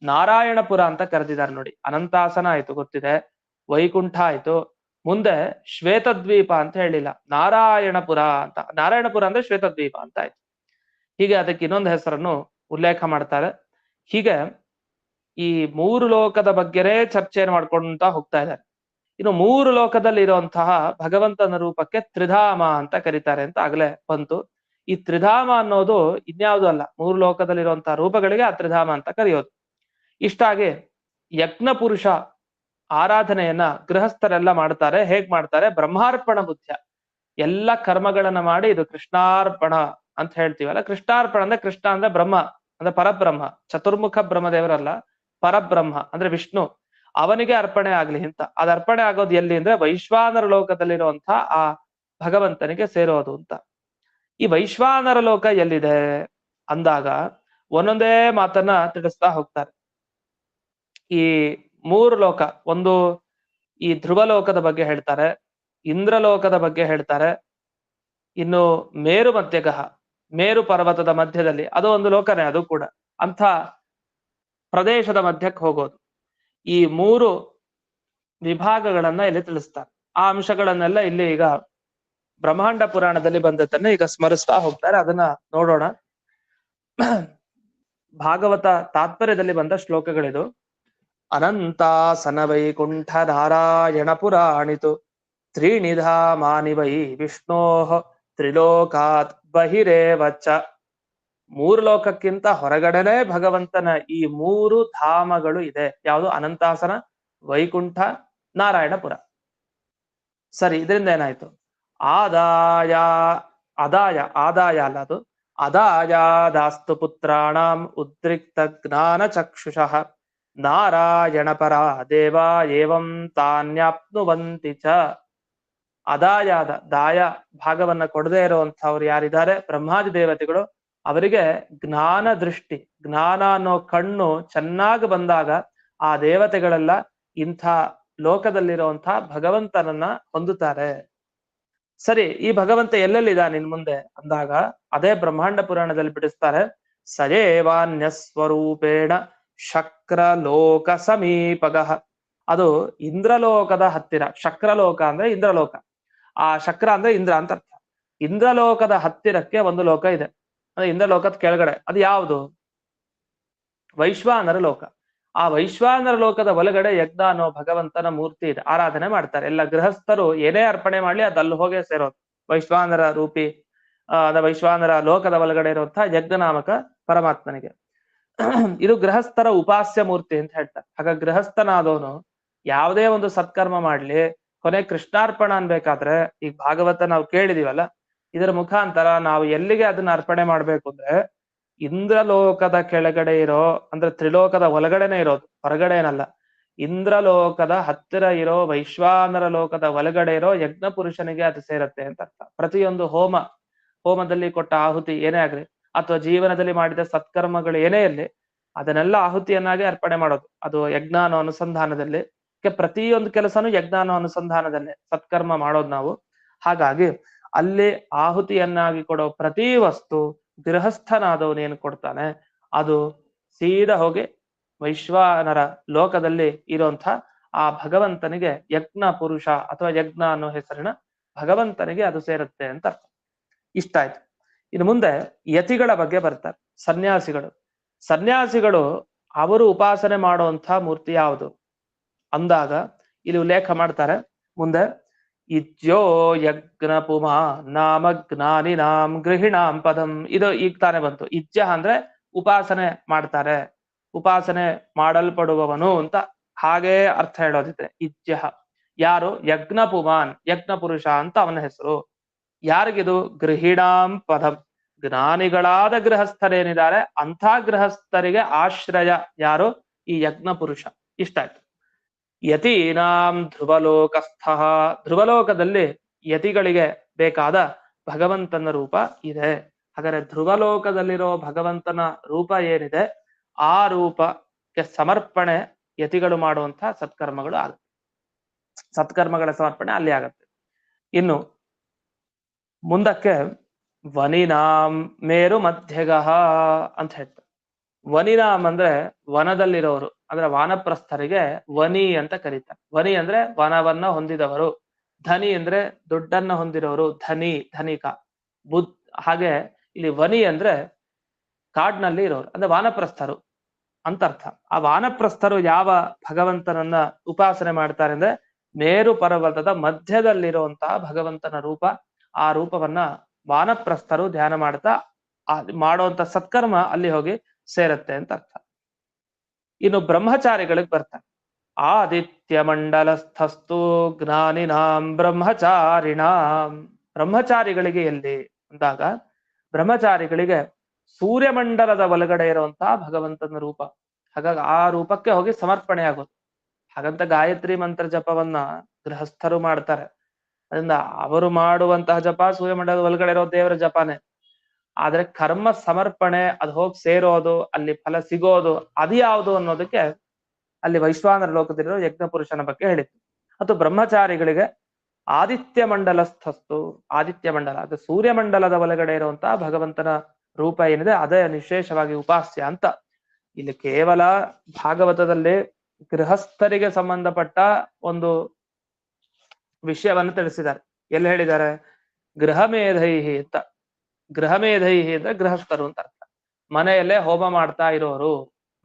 Speaker 1: ನಾರಾಯಣಪುರ ಅಂತ ಕರೆದಿದ್ದಾರೆ ನೋಡಿ. ಅನಂತಾಸನ ಆಯ್ತು, ಗೊತ್ತಿದೆ. ವೈಕುಂಠ ಆಯ್ತು. ಮುಂದೆ ಶ್ವೇತದ್ವೀಪ ಅಂತ ಹೇಳಿಲ್ಲ, ನಾರಾಯಣಪುರ ಅಂತ. ನಾರಾಯಣಪುರ ಅಂದ್ರೆ ಶ್ವೇತದ್ವೀಪ ಅಂತ ಆಯ್ತು. ಹೀಗೆ ಅದಕ್ಕೆ ಇನ್ನೊಂದು ಹೆಸರನ್ನು ಉಲ್ಲೇಖ ಮಾಡ್ತಾರೆ. ಹೀಗೆ ಈ ಮೂರು ಲೋಕದ ಬಗ್ಗೆನೇ ಚರ್ಚೆಯನ್ನು ಮಾಡ್ಕೊಂತ ಹೋಗ್ತಾ ಇದ್ದಾರೆ. ಇನ್ನು ಮೂರು ಲೋಕದಲ್ಲಿ ಇರುವಂತಹ ಭಗವಂತನ ರೂಪಕ್ಕೆ ತ್ರಿಧಾಮ ಅಂತ ಕರೀತಾರೆ ಅಂತ ಆಗ್ಲೇ ಬಂತು. ಈ ತ್ರಿಧಾಮ ಅನ್ನೋದು ಇನ್ಯಾವುದು ಅಲ್ಲ, ಮೂರು ಲೋಕದಲ್ಲಿರುವಂತಹ ರೂಪಗಳಿಗೆ ಆ ತ್ರಿಧಾಮ ಅಂತ ಕರೆಯೋದು. ಇಷ್ಟಾಗಿ ಯಜ್ಞ ಪುರುಷ ಆರಾಧನೆಯನ್ನ ಗೃಹಸ್ಥರೆಲ್ಲ ಮಾಡ್ತಾರೆ. ಹೇಗ್ ಮಾಡ್ತಾರೆ? ಬ್ರಹ್ಮಾರ್ಪಣ ಬುದ್ಧ ಎಲ್ಲ ಕರ್ಮಗಳನ್ನ ಮಾಡಿ ಇದು ಕೃಷ್ಣಾರ್ಪಣ ಅಂತ ಹೇಳ್ತೀವಲ್ಲ. ಕೃಷ್ಣಾರ್ಪಣ ಅಂದ್ರೆ ಕೃಷ್ಣ ಅಂದ್ರೆ ಬ್ರಹ್ಮ, ಅಂದ್ರೆ ಪರಬ್ರಹ್ಮ, ಚತುರ್ಮುಖ ಬ್ರಹ್ಮದೇವರಲ್ಲ, ಪರಬ್ರಹ್ಮ ಅಂದ್ರೆ ವಿಷ್ಣು, ಅವನಿಗೆ ಅರ್ಪಣೆ ಆಗ್ಲಿ ಅಂತ. ಅದ್ ಅರ್ಪಣೆ ಆಗೋದು ಎಲ್ಲಿ ಅಂದ್ರೆ ವೈಶ್ವಾನರ ಲೋಕದಲ್ಲಿರುವಂತಹ ಆ ಭಗವಂತನಿಗೆ ಸೇರೋದು ಅಂತ. ಈ ವೈಶ್ವಾನರ ಲೋಕ ಎಲ್ಲಿದೆ ಅಂದಾಗ ಒಂದೊಂದೇ ಮಾತನ್ನ ತಿಳಿಸ್ತಾ ಹೋಗ್ತಾರೆ. ಈ ಮೂರು ಲೋಕ, ಒಂದು ಈ ಧ್ರುವ ಲೋಕದ ಬಗ್ಗೆ ಹೇಳ್ತಾರೆ, ಇಂದ್ರಲೋಕದ ಬಗ್ಗೆ ಹೇಳ್ತಾರೆ, ಇನ್ನು ಮೇರು ಮಧ್ಯಗಹ, ಮೇರು ಪರ್ವತದ ಮಧ್ಯದಲ್ಲಿ ಅದು ಒಂದು ಲೋಕನೇ, ಅದು ಕೂಡ ಅಂಥ ಪ್ರದೇಶದ ಮಧ್ಯಕ್ಕೆ ಹೋಗೋದು. ಈ ಮೂರು ವಿಭಾಗಗಳನ್ನ ಇಲ್ಲಿ ತಿಳಿಸ್ತಾರೆ. ಆ ಅಂಶಗಳನ್ನೆಲ್ಲ ಇಲ್ಲಿ ಈಗ ಬ್ರಹ್ಮಾಂಡ ಪುರಾಣದಲ್ಲಿ ಬಂದದ್ದನ್ನ ಈಗ ಸ್ಮರಿಸ್ತಾ ಹೋಗ್ತಾರೆ. ಅದನ್ನ ನೋಡೋಣ. ಭಾಗವತ ತಾತ್ಪರ್ಯದಲ್ಲಿ ಬಂದ ಶ್ಲೋಕಗಳಿದು. ಅನಂತಾಸನ ವೈಕುಂಠ ನಾರಾಯಣ ಪುರಾಣಿತು ತ್ರೀಣಿಧಾಮಾನಿ ವೈ ವಿಷ್ಣೋ ತ್ರಿಲೋಕಾತ್ ಬಹಿರೇವಚ್ಚ. ಮೂರು ಲೋಕಕ್ಕಿಂತ ಹೊರಗಡೆನೆ ಭಗವಂತನ ಈ ಮೂರು ಧಾಮಗಳು ಇದೆ. ಯಾವುದು? ಅನಂತಾಸನ, ವೈಕುಂಠ, ನಾರಾಯಣಪುರ. ಸರಿ, ಇದರಿಂದ ಏನಾಯ್ತು? ಆದಾಯ ಅಲ್ಲ, ಅದು ಆದಾಯಾದಾಸ್ತು ಪುತ್ರಾಣಾಂ ಉದ್ರಿಕ್ತ ಜ್ಞಾನ ಚಕ್ಷುಷಃ ನಾರಾಯಣ ಪರ ದೇವ ಏವಂ ತಾನ್ಯಾಪ್ನುವಂತಿ ಚ. ದಾಯ ಭಾಗವನ್ನ ಕೊಡದೇ ಇರುವಂತಹವ್ರು ಯಾರಿದ್ದಾರೆ, ಬ್ರಹ್ಮಾದಿ ದೇವತೆಗಳು, ಅವರಿಗೆ ಜ್ಞಾನ ದೃಷ್ಟಿ, ಜ್ಞಾನ ಅನ್ನೋ ಕಣ್ಣು ಚೆನ್ನಾಗಿ ಬಂದಾಗ ಆ ದೇವತೆಗಳೆಲ್ಲ ಇಂಥ ಲೋಕದಲ್ಲಿರುವಂತಹ ಭಗವಂತನನ್ನ ಹೊಂದುತ್ತಾರೆ. ಸರಿ, ಈ ಭಗವಂತ ಎಲ್ಲೆಲ್ಲಿದ್ದಾನೆ ನಿನ್ ಮುಂದೆ ಅಂದಾಗ ಅದೇ ಬ್ರಹ್ಮಾಂಡ ಪುರಾಣದಲ್ಲಿ ಬಿಡಿಸ್ತಾರೆ. ಸಯೇವಾನ್ಯ ಸ್ವರೂಪೇಣ ಶಕ್ರಲೋಕ ಸಮೀಪಗಃ. ಅದು ಇಂದ್ರಲೋಕದ ಹತ್ತಿರ. ಶಕ್ರಲೋಕ ಅಂದ್ರೆ ಇಂದ್ರಲೋಕ, ಆ ಶಕ್ರ ಅಂದ್ರೆ ಇಂದ್ರ ಅಂತ ಅರ್ಥ. ಇಂದ್ರಲೋಕದ ಹತ್ತಿರಕ್ಕೆ ಒಂದು ಲೋಕ ಇದೆ, ಅಂದ್ರೆ ಇಂದ್ರಲೋಕದ ಕೆಳಗಡೆ. ಅದು ಯಾವುದು? ವೈಶ್ವಾನರ ಲೋಕ. ಆ ವೈಶ್ವಾನರ ಲೋಕದ ಒಳಗಡೆ ಯಜ್ಞ ಅನ್ನೋ ಭಗವಂತನ ಮೂರ್ತಿ ಇದೆ, ಆರಾಧನೆ ಮಾಡ್ತಾರೆ. ಎಲ್ಲ ಗೃಹಸ್ಥರು ಏನೇ ಅರ್ಪಣೆ ಮಾಡ್ಲಿ ಅದಲ್ಲಿ ಹೋಗೇ ಸೇರೋದು ವೈಶ್ವಾನರ ರೂಪಿ ವೈಶ್ವಾನರ ಲೋಕದ ಒಳಗಡೆ ಇರುವಂತಹ ಯಜ್ಞನಾಮಕ ಪರಮಾತ್ಮನಿಗೆ. ಇದು ಗೃಹಸ್ಥರ ಉಪಾಸ್ಯ ಮೂರ್ತಿ ಅಂತ ಹೇಳ್ತಾರೆ. ಹಾಗ ಗೃಹಸ್ಥನಾದವನು ಯಾವುದೇ ಒಂದು ಸತ್ಕರ್ಮ ಮಾಡ್ಲಿ, ಕೊನೆ ಕೃಷ್ಣಾರ್ಪಣ ಅನ್ಬೇಕಾದ್ರೆ, ಈಗ ಭಾಗವತ ನಾವು ಕೇಳಿದೀವಲ್ಲ, ಇದರ ಮುಖಾಂತರ ನಾವು ಎಲ್ಲಿಗೆ ಅದನ್ನ ಅರ್ಪಣೆ ಮಾಡ್ಬೇಕು ಅಂದ್ರೆ ಇಂದ್ರಲೋಕದ ಕೆಳಗಡೆ ಇರೋ, ಅಂದ್ರೆ ತ್ರಿಲೋಕದ ಒಳಗಡೆನೆ ಇರೋದು, ಹೊರಗಡೆ ಏನಲ್ಲ, ಇಂದ್ರಲೋಕದ ಹತ್ತಿರ ಇರೋ ವೈಶ್ವಾನರ ಲೋಕದ ಒಳಗಡೆ ಇರೋ ಯಜ್ಞ ಪುರುಷನಿಗೆ ಅದು ಸೇರತ್ತೆ ಅಂತ ಅರ್ಥ. ಪ್ರತಿಯೊಂದು ಹೋಮದಲ್ಲಿ ಕೊಟ್ಟ ಆಹುತಿ ಏನೇ ಆಗ್ಲಿ, ಅಥವಾ ಜೀವನದಲ್ಲಿ ಮಾಡಿದ ಸತ್ಕರ್ಮಗಳು ಏನೇ ಇರಲಿ, ಅದನ್ನೆಲ್ಲ ಆಹುತಿಯನ್ನಾಗಿ ಅರ್ಪಣೆ ಮಾಡೋದು. ಅದು ಯಜ್ಞಾನೋ ಅನುಸಂಧಾನದಲ್ಲಿ, ಪ್ರತಿಯೊಂದು ಕೆಲಸನೂ ಯಜ್ಞಾನೋ ಅನುಸಂಧಾನದಲ್ಲೇ ಸತ್ಕರ್ಮ ಮಾಡೋದು ನಾವು. ಹಾಗಾಗಿ ಅಲ್ಲಿ ಆಹುತಿಯನ್ನಾಗಿ ಕೊಡೋ ಪ್ರತಿ ವಸ್ತು ಗೃಹಸ್ಥನಾದವನು ಏನು ಕೊಡ್ತಾನೆ ಅದು ಸೀದಾ ಹೋಗಿ ವೈಶ್ವಾನರ ಲೋಕದಲ್ಲಿ ಇರುವಂತ ಆ ಭಗವಂತನಿಗೆ, ಯಜ್ಞ ಪುರುಷ ಅಥವಾ ಯಜ್ಞ ಅನ್ನೋ ಹೆಸರಿನ ಭಗವಂತನಿಗೆ ಅದು ಸೇರುತ್ತೆ ಅಂತ ಅರ್ಥ. ಇಷ್ಟ ಆಯ್ತು. ಇನ್ನು ಮುಂದೆ ಯತಿಗಳ ಬಗ್ಗೆ ಬರ್ತಾರೆ. ಸನ್ಯಾಸಿಗಳು ಅವರು ಉಪಾಸನೆ ಮಾಡುವಂತಹ ಮೂರ್ತಿ ಯಾವುದು ಅಂದಾಗ ಇಲ್ಲಿ ಉಲ್ಲೇಖ ಮಾಡ್ತಾರೆ ಮುಂದೆ. ಇಜ್ಜೋ ಯಜ್ಞ ಪುಮಾ ನಾಮ ಜ್ಞಾನಿನಾಂ ಗೃಹಿಣಾಂ ಪದಂ. ಇದು ಈಗ ತಾನೇ ಬಂತು. ಇಜ್ಜ ಅಂದ್ರೆ ಉಪಾಸನೆ ಮಾಡ್ತಾರೆ, ಉಪಾಸನೆ ಮಾಡಲ್ಪಡುವವನು ಅಂತ ಹಾಗೇ ಅರ್ಥ ಹೇಳೋದಿದೆ. ಇಜ್ಜ ಯಾರು? ಯಜ್ಞ ಪುಮಾನ್, ಯಜ್ಞ ಪುರುಷ ಅಂತ ಅವನ ಹೆಸರು. ಯಾರಿಗಿದು? ಗೃಹಿಣಾಂ ಪದಂ, ಜ್ಞಾನಿಗಳಾದ ಗೃಹಸ್ಥರೇನಿದ್ದಾರೆ ಅಂಥ ಗೃಹಸ್ಥರಿಗೆ ಆಶ್ರಯ ಯಾರು? ಈ ಯಜ್ಞ ಪುರುಷ. ಇಷ್ಟ ಆಯ್ತು. ಯತೀನಾಂ ಧ್ರುವಲೋಕಸ್ಥ. ಧ್ರುವಲೋಕದಲ್ಲಿ ಯತಿಗಳಿಗೆ ಬೇಕಾದ ಭಗವಂತನ ರೂಪ ಇದೆ. ಹಾಗಾದ್ರೆ ಧ್ರುವಲೋಕದಲ್ಲಿರೋ ಭಗವಂತನ ರೂಪ ಏನಿದೆ ಆ ರೂಪಕ್ಕೆ ಸಮರ್ಪಣೆ ಯತಿಗಳು ಮಾಡುವಂತಹ ಸತ್ಕರ್ಮಗಳು ಆಗುತ್ತೆ. ಸತ್ಕರ್ಮಗಳ ಸಮರ್ಪಣೆ ಅಲ್ಲಿ ಆಗತ್ತೆ. ಇನ್ನು ಮುಂದಕ್ಕೆ ವನಿನಾಂ ಮೇರು ಮಧ್ಯಗಃ ಅಂತ ಹೇಳ್ತಾರೆ. ವನಿನಾಮ್ ಅಂದ್ರೆ ವನದಲ್ಲಿರೋರು, ಅಂದ್ರೆ ವಾನಪ್ರಸ್ಥರಿಗೆ ವನಿ ಅಂತ ಕರೀತಾರೆ. ವನಿ ಅಂದ್ರೆ ವನವನ್ನ ಹೊಂದಿದವರು. ಧನಿ ಅಂದ್ರೆ ದುಡ್ಡನ್ನ ಹೊಂದಿರೋರು, ಧನಿಕ. ಹಾಗೆ ಇಲ್ಲಿ ವನಿ ಅಂದ್ರೆ ಕಾಡ್ನಲ್ಲಿ ಇರೋರು, ಅಂದ್ರೆ ವಾನಪ್ರಸ್ಥರು ಅಂತ ಅರ್ಥ. ಆ ವಾನಪ್ರಸ್ಥರು ಯಾವ ಭಗವಂತನನ್ನ ಉಪಾಸನೆ ಮಾಡ್ತಾರೆ ಅಂದ್ರೆ ಮೇರು ಪರ್ವತದ ಮಧ್ಯದಲ್ಲಿರುವಂತಹ ಭಗವಂತನ ರೂಪ. ಆ ರೂಪವನ್ನ ವಾನಪ್ರಸ್ಥರು ಧ್ಯಾನ ಮಾಡ್ತಾ ಮಾಡುವಂತ ಸತ್ಕರ್ಮ ಅಲ್ಲಿ ಹೋಗಿ ಸೇರತ್ತೆ ಅಂತ ಅರ್ಥ. ಇನ್ನು ಬ್ರಹ್ಮಚಾರಿಗಳಿಗೆ ಬರ್ತಾರೆ. ಆದಿತ್ಯ ಮಂಡಲಸ್ಥಸ್ತು ಜ್ಞಾನಿನಾಂ ಬ್ರಹ್ಮಚಾರಿಣಾಂ. ಬ್ರಹ್ಮಚಾರಿಗಳಿಗೆ ಎಲ್ಲಿ ಅಂದಾಗ ಬ್ರಹ್ಮಚಾರಿಗಳಿಗೆ ಸೂರ್ಯಮಂಡಲದ ಒಳಗಡೆ ಇರುವಂತಹ ಭಗವಂತನ ರೂಪ. ಹಾಗಾಗಿ ಆ ರೂಪಕ್ಕೆ ಹೋಗಿ ಸಮರ್ಪಣೆ ಆಗೋದು. ಹಾಗಂತ ಗಾಯತ್ರಿ ಮಂತ್ರ ಜಪವನ್ನ ಗೃಹಸ್ಥರು ಮಾಡ್ತಾರೆ. ಅದರಿಂದ ಅವರು ಮಾಡುವಂತಹ ಜಪ ಸೂರ್ಯಮಂಡಲದ ಒಳಗಡೆ ಇರೋ ದೇವರ ಜಪಾನೆ. ಆದ್ರೆ ಕರ್ಮ ಸಮರ್ಪಣೆ, ಅದು ಹೋಗಿ ಸೇರೋದು, ಅಲ್ಲಿ ಫಲ ಸಿಗೋದು, ಅದು ಯಾವುದು ಅನ್ನೋದಕ್ಕೆ ಅಲ್ಲಿ ವೈಶ್ವಾನರ ಲೋಕದಲ್ಲಿರೋ ಯಜ್ಞ ಪುರುಷನ ಬಗ್ಗೆ ಹೇಳಿತ್ತು. ಮತ್ತು ಬ್ರಹ್ಮಚಾರಿಗಳಿಗೆ ಆದಿತ್ಯ ಮಂಡಲಸ್ಥಸ್ತು, ಆದಿತ್ಯ ಮಂಡಲ ಅದು ಸೂರ್ಯಮಂಡಲದ ಒಳಗಡೆ ಇರುವಂತಹ ಭಗವಂತನ ರೂಪ ಏನಿದೆ ಅದೇ ವಿಶೇಷವಾಗಿ ಉಪಾಸ್ಯ ಅಂತ. ಇಲ್ಲಿ ಕೇವಲ ಭಾಗವತದಲ್ಲಿ ಗೃಹಸ್ಥರಿಗೆ ಸಂಬಂಧಪಟ್ಟ ಒಂದು ವಿಷಯವನ್ನು ತಿಳಿಸಿದ್ದಾರೆ. ಎಲ್ಲಿ ಹೇಳಿದ್ದಾರೆ? ಗೃಹ ಮೇಧೈಹಿ ಅಂತ. ಗೃಹ ಮೇಧೈಹಿ ಅಂದ್ರೆ ಗೃಹಸ್ಥರು ಅಂತ ಅರ್ಥ. ಮನೆಯಲ್ಲೇ ಹೋಮ ಮಾಡ್ತಾ ಇರೋರು,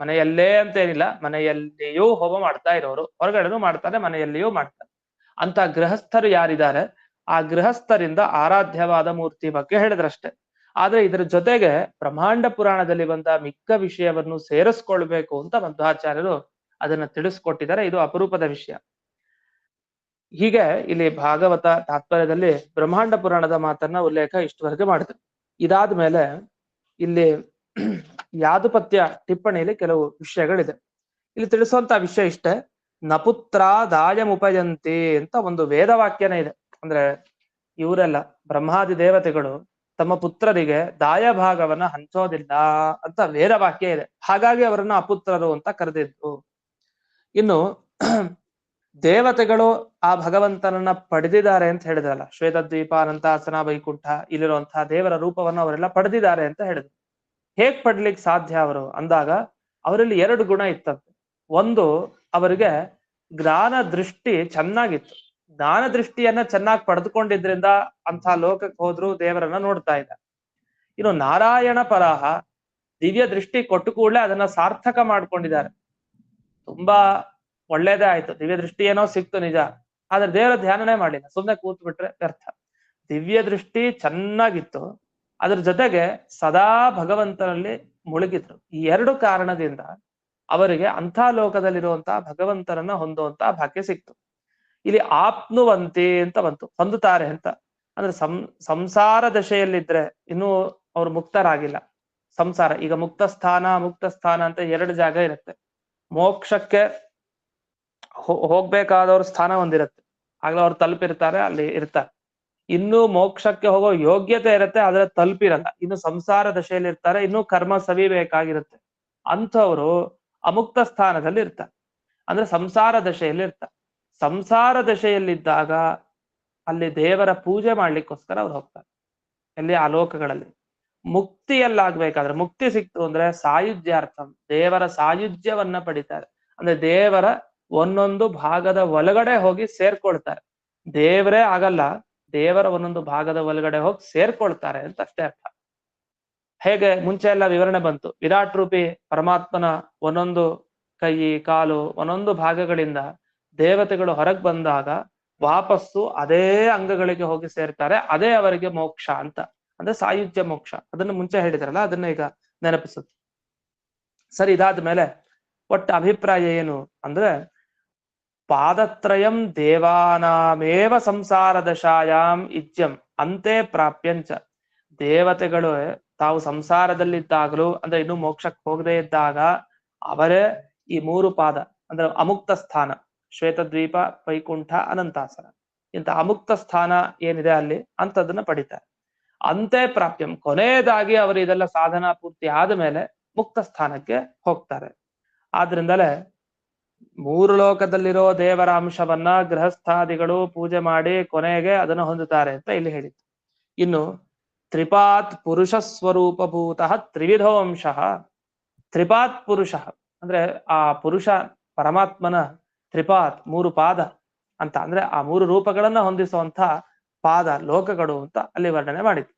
Speaker 1: ಮನೆಯಲ್ಲೇ ಅಂತ ಏನಿಲ್ಲ, ಮನೆಯಲ್ಲಿಯೂ ಹೋಮ ಮಾಡ್ತಾ ಇರೋರು, ಹೊರಗಡೆನೂ ಮಾಡ್ತಾರೆ, ಮನೆಯಲ್ಲಿಯೂ ಮಾಡ್ತಾರೆ ಅಂತ ಗೃಹಸ್ಥರು ಯಾರಿದ್ದಾರೆ, ಆ ಗೃಹಸ್ಥರಿಂದ ಆರಾಧ್ಯವಾದ ಮೂರ್ತಿ ಬಗ್ಗೆ ಹೇಳಿದ್ರಷ್ಟೇ. ಆದ್ರೆ ಇದರ ಜೊತೆಗೆ ಬ್ರಹ್ಮಾಂಡ ಪುರಾಣದಲ್ಲಿ ಬಂದ ಮಿಕ್ಕ ವಿಷಯವನ್ನು ಸೇರಿಸ್ಕೊಳ್ಬೇಕು ಅಂತ ಮಧ್ವಾಚಾರ್ಯರು ಅದನ್ನ ತಿಳಿಸ್ಕೊಟ್ಟಿದ್ದಾರೆ. ಇದು ಅಪರೂಪದ ವಿಷಯ. ಹೀಗೆ ಇಲ್ಲಿ ಭಾಗವತ ತಾತ್ಪರ್ಯದಲ್ಲಿ ಬ್ರಹ್ಮಾಂಡ ಪುರಾಣದ ಮಾತನ್ನ ಉಲ್ಲೇಖ ಇಷ್ಟವರೆಗೆ ಮಾಡಿದ್ರು. ಇದಾದ್ಮೇಲೆ ಇಲ್ಲಿ ಯಾದುಪತ್ಯ ಟಿಪ್ಪಣಿಯಲ್ಲಿ ಕೆಲವು ವಿಷಯಗಳಿದೆ. ಇಲ್ಲಿ ತಿಳಿಸುವಂತ ವಿಷಯ ಇಷ್ಟೇ, ನಪುತ್ರ ದಾಯಮುಪಯಂತಿ ಅಂತ ಒಂದು ವೇದವಾಕ್ಯನೇ ಇದೆ. ಅಂದ್ರೆ ಇವರೆಲ್ಲ ಬ್ರಹ್ಮಾದಿ ದೇವತೆಗಳು ತಮ್ಮ ಪುತ್ರರಿಗೆ ದಾಯ ಭಾಗವನ್ನ ಹಂಚೋದಿಲ್ಲ ಅಂತ ವೇದವಾಕ್ಯ ಇದೆ. ಹಾಗಾಗಿ ಅವರನ್ನ ಅಪುತ್ರರು ಅಂತ ಕರೆದಿದ್ರು. ಇನ್ನು ದೇವತೆಗಳು ಆ ಭಗವಂತನನ್ನ ಪಡೆದಿದ್ದಾರೆ ಅಂತ ಹೇಳಿದ್ರಲ್ಲ, ಶ್ವೇತದ್ವೀಪ, ಅನಂತಾಸನ, ವೈಕುಂಠ, ಇಲ್ಲಿರುವಂತಹ ದೇವರ ರೂಪವನ್ನು ಅವರೆಲ್ಲ ಪಡೆದಿದ್ದಾರೆ ಅಂತ ಹೇಳಿದ್ರು. ಹೇಗ್ ಪಡ್ಲಿಕ್ಕೆ ಸಾಧ್ಯ ಅವರು ಅಂದಾಗ ಅವರಲ್ಲಿ ಎರಡು ಗುಣ ಇತ್ತಂತೆ. ಒಂದು, ಅವರಿಗೆ ಜ್ಞಾನ ದೃಷ್ಟಿ ಚೆನ್ನಾಗಿತ್ತು. ಜ್ಞಾನ ದೃಷ್ಟಿಯನ್ನ ಚೆನ್ನಾಗಿ ಪಡೆದುಕೊಂಡಿದ್ರಿಂದ ಅಂತ ಲೋಕಕ್ಕೆ ಹೋದ್ರು ದೇವರನ್ನ ನೋಡ್ತಾ ಇದ್ದ. ಇನ್ನು ನಾರಾಯಣ ಪರಾಹ ದಿವ್ಯ ದೃಷ್ಟಿ ಕೊಟ್ಟು ಕೂಡಲೇ ಅದನ್ನ ಸಾರ್ಥಕ ಮಾಡ್ಕೊಂಡಿದ್ದಾರೆ. ತುಂಬಾ ಒಳ್ಳೇದೇ ಆಯ್ತು, ದಿವ್ಯ ದೃಷ್ಟಿ ಏನೋ ಸಿಕ್ತು ನಿಜ, ಆದ್ರೆ ದೇವರ ಧ್ಯಾನನೇ ಮಾಡಿಲ್ಲ, ಸುಮ್ಮನೆ ಕೂತ್ ಬಿಟ್ರೆ ವ್ಯರ್ಥ. ದಿವ್ಯ ದೃಷ್ಟಿ ಚೆನ್ನಾಗಿತ್ತು, ಅದ್ರ ಜೊತೆಗೆ ಸದಾ ಭಗವಂತನಲ್ಲಿ ಮುಳುಗಿದ್ರು. ಈ ಎರಡು ಕಾರಣದಿಂದ ಅವರಿಗೆ ಅಂಥ ಲೋಕದಲ್ಲಿರುವಂತಹ ಭಗವಂತನನ್ನ ಹೊಂದುವಂತಹ ಭಾಗ್ಯ ಸಿಕ್ತು. ಇಲ್ಲಿ ಆಪ್ನುವಂತಿ ಅಂತ ಬಂತು, ಹೊಂದುತ್ತಾರೆ ಅಂತ. ಅಂದ್ರೆ ಸಂಸಾರ ದಶೆಯಲ್ಲಿದ್ರೆ ಇನ್ನೂ ಅವ್ರು ಮುಕ್ತರಾಗಿಲ್ಲ. ಸಂಸಾರ ಈಗ ಮುಕ್ತ ಸ್ಥಾನ ಅಂತ ಎರಡು ಜಾಗ ಇರುತ್ತೆ. ಮೋಕ್ಷಕ್ಕೆ ಹೋಗ್ಬೇಕಾದವ್ರ ಸ್ಥಾನ ಒಂದಿರುತ್ತೆ, ಆಗ್ಲೇ ಅವ್ರು ತಲುಪಿರ್ತಾರೆ, ಅಲ್ಲಿ ಇರ್ತಾರೆ. ಇನ್ನು ಮೋಕ್ಷಕ್ಕೆ ಹೋಗೋ ಯೋಗ್ಯತೆ ಇರುತ್ತೆ, ಆದ್ರೆ ತಲುಪಿರಲ್ಲ, ಇನ್ನು ಸಂಸಾರ ದಶೆಯಲ್ಲಿ ಇರ್ತಾರೆ, ಇನ್ನು ಕರ್ಮ ಸವಿಬೇಕಾಗಿರುತ್ತೆ. ಅಂಥವ್ರು ಅಮುಕ್ತ ಸ್ಥಾನದಲ್ಲಿ ಇರ್ತಾರೆ, ಅಂದ್ರೆ ಸಂಸಾರ ದಶೆಯಲ್ಲಿ ಇರ್ತಾರೆ. ಸಂಸಾರ ದಶೆಯಲ್ಲಿದ್ದಾಗ ಅಲ್ಲಿ ದೇವರ ಪೂಜೆ ಮಾಡ್ಲಿಕ್ಕೋಸ್ಕರ ಅವ್ರು ಹೋಗ್ತಾರೆ, ಎಲ್ಲಿ ಆ ಲೋಕಗಳಲ್ಲಿ. ಮುಕ್ತಿಯಲ್ಲಾಗ್ಬೇಕಾದ್ರೆ, ಮುಕ್ತಿ ಸಿಕ್ತು ಅಂದ್ರೆ ಸಾಯುಜ್ಯಾರ್ಥಂ, ದೇವರ ಸಾಯುಜ್ಯವನ್ನ ಪಡಿತಾರೆ. ಅಂದ್ರೆ ದೇವರ ಒಂದೊಂದು ಭಾಗದ ಒಳಗಡೆ ಹೋಗಿ ಸೇರ್ಕೊಳ್ತಾರೆ. ದೇವರೇ ಆಗಲ್ಲ, ದೇವರ ಒಂದೊಂದು ಭಾಗದ ಒಳಗಡೆ ಹೋಗಿ ಸೇರ್ಕೊಳ್ತಾರೆ ಅಂತ ಅಷ್ಟೇ ಅರ್ಥ. ಹೇಗೆ ಮುಂಚೆ ಎಲ್ಲ ವಿವರಣೆ ಬಂತು, ವಿರಾಟ್ ರೂಪಿ ಪರಮಾತ್ಮನ ಒಂದೊಂದು ಕೈ ಕಾಲು ಒಂದೊಂದು ಭಾಗಗಳಿಂದ ದೇವತೆಗಳು ಹೊರಗೆ ಬಂದಾಗ ವಾಪಸ್ಸು ಅದೇ ಅಂಗಗಳಿಗೆ ಹೋಗಿ ಸೇರ್ತಾರೆ, ಅದೇ ಅವರಿಗೆ ಮೋಕ್ಷ ಅಂತ. ಅಂದ್ರೆ ಸಾಯುಜ್ಯ ಮೋಕ್ಷ, ಅದನ್ನು ಮುಂಚೆ ಹೇಳಿದ್ರಲ್ಲ, ಅದನ್ನ ಈಗ ನೆನಪಿಸುತ್ತೆ. ಸರಿ, ಇದಾದ್ಮೇಲೆ ಒಟ್ಟು ಅಭಿಪ್ರಾಯ ಏನು ಅಂದ್ರೆ, ಪಾದತ್ರಯಂ ದೇವಾನಾಮೇವ ಸಂಸಾರ ದಶಾಯಾಮ್ ಇಜ್ಯಂ ಅಂತೆ ಪ್ರಾಪ್ಯಂಚ. ದೇವತೆಗಳು ತಾವು ಸಂಸಾರದಲ್ಲಿದ್ದಾಗಲೂ, ಅಂದ್ರೆ ಇನ್ನು ಮೋಕ್ಷಕ್ಕೆ ಹೋಗದೇ ಇದ್ದಾಗ ಅವರೇ ಈ ಮೂರು ಪಾದ ಅಂದ್ರೆ ಅಮುಕ್ತ ಸ್ಥಾನ, ಶ್ವೇತದ್ವೀಪ, ವೈಕುಂಠ, ಅನಂತಾಸನ, ಇಂಥ ಅಮುಕ್ತ ಸ್ಥಾನ ಏನಿದೆ ಅಲ್ಲಿ ಅಂತದನ್ನ ಪಡಿತಾರೆ. ಅಂತೆ ಪ್ರಾಪ್ಯಂ, ಕೊನೆಯದಾಗಿ ಅವರು ಇದೆಲ್ಲ ಸಾಧನಾ ಪೂರ್ತಿ ಆದ ಮೇಲೆ ಮುಕ್ತ ಸ್ಥಾನಕ್ಕೆ ಹೋಗ್ತಾರೆ. ಆದ್ರಿಂದಲೇ ಮೂರು ಲೋಕದಲ್ಲಿರೋ ದೇವರ ಅಂಶವನ್ನ ಗೃಹಸ್ಥಾದಿಗಳು ಪೂಜೆ ಮಾಡಿ ಕೊನೆಗೆ ಅದನ್ನು ಹೊಂದುತ್ತಾರೆ ಅಂತ ಇಲ್ಲಿ ಹೇಳಿತ್ತು. ಇನ್ನು ತ್ರಿಪಾತ್ ಪುರುಷ ಸ್ವರೂಪಭೂತಃ ತ್ರಿವಿಧೋ ಅಂಶಃ. ತ್ರಿಪಾತ್ ಪುರುಷ ಅಂದ್ರೆ ಆ ಪುರುಷ ಪರಮಾತ್ಮನ ತ್ರಿಪಾತ್ ಮೂರು ಪಾದ ಅಂತ, ಅಂದ್ರೆ ಆ ಮೂರು ರೂಪಗಳನ್ನ ಹೊಂದಿಸುವಂತ ಪಾದ ಲೋಕಗಳು ಅಂತ ಅಲ್ಲಿ ವರ್ಣನೆ ಮಾಡಿತ್ತು.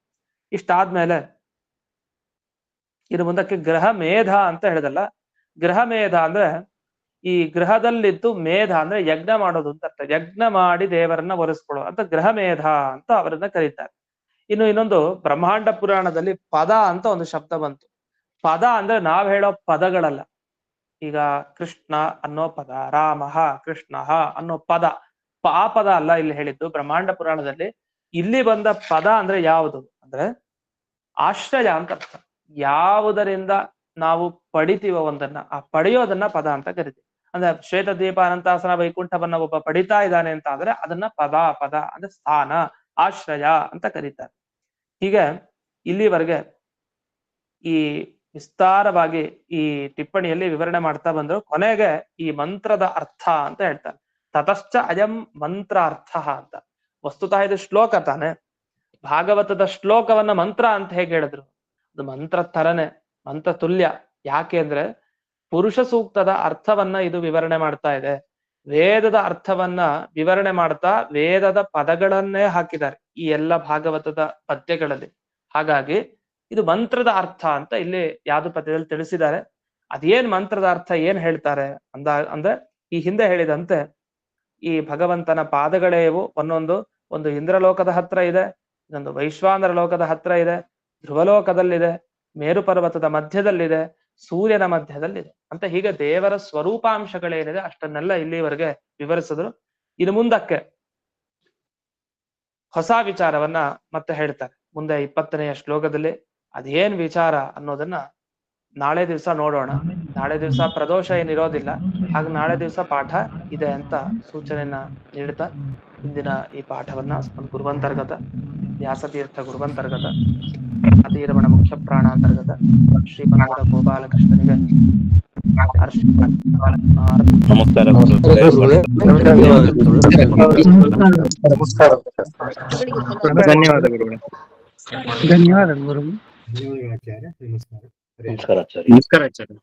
Speaker 1: ಇಷ್ಟಾದ್ಮೇಲೆ ಇನ್ನು ಮುಂದಕ್ಕೆ ಗ್ರಹ ಮೇಧ ಅಂತ ಹೇಳಿದಲ್ಲ. ಗ್ರಹ ಮೇಧ ಅಂದ್ರೆ ಈ ಗ್ರಹದಲ್ಲಿದ್ದು ಮೇಧ ಅಂದ್ರೆ ಯಜ್ಞ ಮಾಡೋದು ಅಂತ ಅರ್ಥ. ಯಜ್ಞ ಮಾಡಿ ದೇವರನ್ನ ಒರೆಸ್ಕೊಳ್ಳೋದು ಅಂತ ಗ್ರಹ ಮೇಧ ಅಂತ ಅವರನ್ನ ಕರೀತಾರೆ. ಇನ್ನೊಂದು ಬ್ರಹ್ಮಾಂಡ ಪುರಾಣದಲ್ಲಿ ಪದ ಅಂತ ಒಂದು ಶಬ್ದ ಬಂತು. ಪದ ಅಂದ್ರೆ ನಾವ್ ಹೇಳೋ ಪದಗಳಲ್ಲ. ಈಗ ಕೃಷ್ಣ ಅನ್ನೋ ಪದ, ರಾಮ ಕೃಷ್ಣ ಅನ್ನೋ ಪದ, ಆ ಪದ ಅಲ್ಲ ಇಲ್ಲಿ ಹೇಳಿದ್ದು ಬ್ರಹ್ಮಾಂಡ ಪುರಾಣದಲ್ಲಿ. ಇಲ್ಲಿ ಬಂದ ಪದ ಅಂದ್ರೆ ಯಾವುದು ಅಂದ್ರೆ ಆಶ್ರಯ ಅಂತ ಅರ್ಥ. ಯಾವುದರಿಂದ ನಾವು ಪಡಿತೀವೋ ಒಂದನ್ನ, ಆ ಪಡೆಯೋದನ್ನ ಪದ ಅಂತ ಕರಿತೀವಿ. ಅಂದ್ರೆ ಶ್ವೇತದ್ವೀಪ ಅನಂತಾಸನ ವೈಕುಂಠವನ್ನ ಒಬ್ಬ ಪಡಿತಾ ಇದ್ದಾನೆ ಅಂತ ಆದ್ರೆ ಅದನ್ನ ಪದ ಅಂದ್ರೆ ಸ್ಥಾನ, ಆಶ್ರಯ ಅಂತ ಕರೀತಾರೆ. ಹೀಗೆ ಇಲ್ಲಿವರೆಗೆ ಈ ವಿಸ್ತಾರವಾಗಿ ಈ ಟಿಪ್ಪಣಿಯಲ್ಲಿ ವಿವರಣೆ ಮಾಡ್ತಾ ಬಂದ್ರು. ಕೊನೆಗೆ ಈ ಮಂತ್ರದ ಅರ್ಥ ಅಂತ ಹೇಳ್ತಾರೆ. ತತಶ್ಚ ಅಯಂ ಮಂತ್ರ ಅರ್ಥ ಅಂತ. ವಸ್ತುತಃ ಇದು ಶ್ಲೋಕ ತಾನೆ. ಭಾಗವತದ ಶ್ಲೋಕವನ್ನ ಮಂತ್ರ ಅಂತ ಹೇಗೆ ಹೇಳಿದ್ರು? ಅದು ಮಂತ್ರ ತರನೆ, ಮಂತ್ರ ತುಲ್ಯ. ಯಾಕೆ ಅಂದ್ರೆ ಪುರುಷ ಸೂಕ್ತದ ಅರ್ಥವನ್ನ ಇದು ವಿವರಣೆ ಮಾಡ್ತಾ ಇದೆ. ವೇದದ ಅರ್ಥವನ್ನ ವಿವರಣೆ ಮಾಡ್ತಾ ವೇದದ ಪದಗಳನ್ನೇ ಹಾಕಿದ್ದಾರೆ ಈ ಎಲ್ಲ ಭಾಗವತದ ಪದ್ಯಗಳಲ್ಲಿ. ಹಾಗಾಗಿ ಇದು ಮಂತ್ರದ ಅರ್ಥ ಅಂತ ಇಲ್ಲಿ ಯಾವ್ದು ಪದ್ಯದಲ್ಲಿ ತಿಳಿಸಿದ್ದಾರೆ. ಅದೇನ್ ಮಂತ್ರದ ಅರ್ಥ ಏನ್ ಹೇಳ್ತಾರೆ ಅಂದ್ರೆ ಈ ಹಿಂದೆ ಹೇಳಿದಂತೆ ಈ ಭಗವಂತನ ಪಾದಗಳೇ ಇವು. ಒಂದು ಇಂದ್ರಲೋಕದ ಹತ್ರ ಇದೆ, ಇನ್ನೊಂದು ವೈಶ್ವಾನರ ಲೋಕದ ಹತ್ರ ಇದೆ, ಧ್ರುವಲೋಕದಲ್ಲಿದೆ, ಮೇರು ಪರ್ವತದ ಮಧ್ಯದಲ್ಲಿದೆ, ಸೂರ್ಯನ ಮಧ್ಯದಲ್ಲಿದೆ ಅಂತ. ಹೀಗೆ ದೇವರ ಸ್ವರೂಪಾಂಶಗಳೇನಿದೆ ಅಷ್ಟನ್ನೆಲ್ಲ ಇಲ್ಲಿವರೆಗೆ ವಿವರಿಸಿದ್ರು. ಇನ್ನು ಮುಂದಕ್ಕೆ ಹೊಸ ವಿಚಾರವನ್ನ ಮತ್ತೆ ಹೇಳ್ತಾರೆ ಮುಂದೆ 20ನೆಯ ಶ್ಲೋಕದಲ್ಲಿ. ಅದೇನ್ ವಿಚಾರ ಅನ್ನೋದನ್ನ ನಾಳೆ ದಿವಸ ನೋಡೋಣ. ನಾಳೆ ದಿವಸ ಪ್ರದೋಷ ಏನಿರೋದಿಲ್ಲ, ಹಾಗೆ ನಾಳೆ ದಿವಸ ಪಾಠ ಇದೆ ಅಂತ ಸೂಚನೆಯನ್ನ ನೀಡ್ತಾ ಇಂದಿನ ಈ ಪಾಠವನ್ನ ಗುರುವಂತರ್ಗತ ವ್ಯಾಸತೀರ್ಥ ಗುರುವಂತರ್ಗತ ಅತೀರಮಣ ಮುಖ್ಯ ಪ್ರಾಣಾಂತರ್ಗತ ಶ್ರೀಮಂತ ಗೋಪಾಲಕೃಷ್ಣನಿಗೆ
Speaker 2: ಧನ್ಯವಾದಗಳು.
Speaker 3: ಧನ್ಯವಾದಗಳು.
Speaker 2: ನಮಸ್ಕಾರ ಆಚಾರ್ಯ.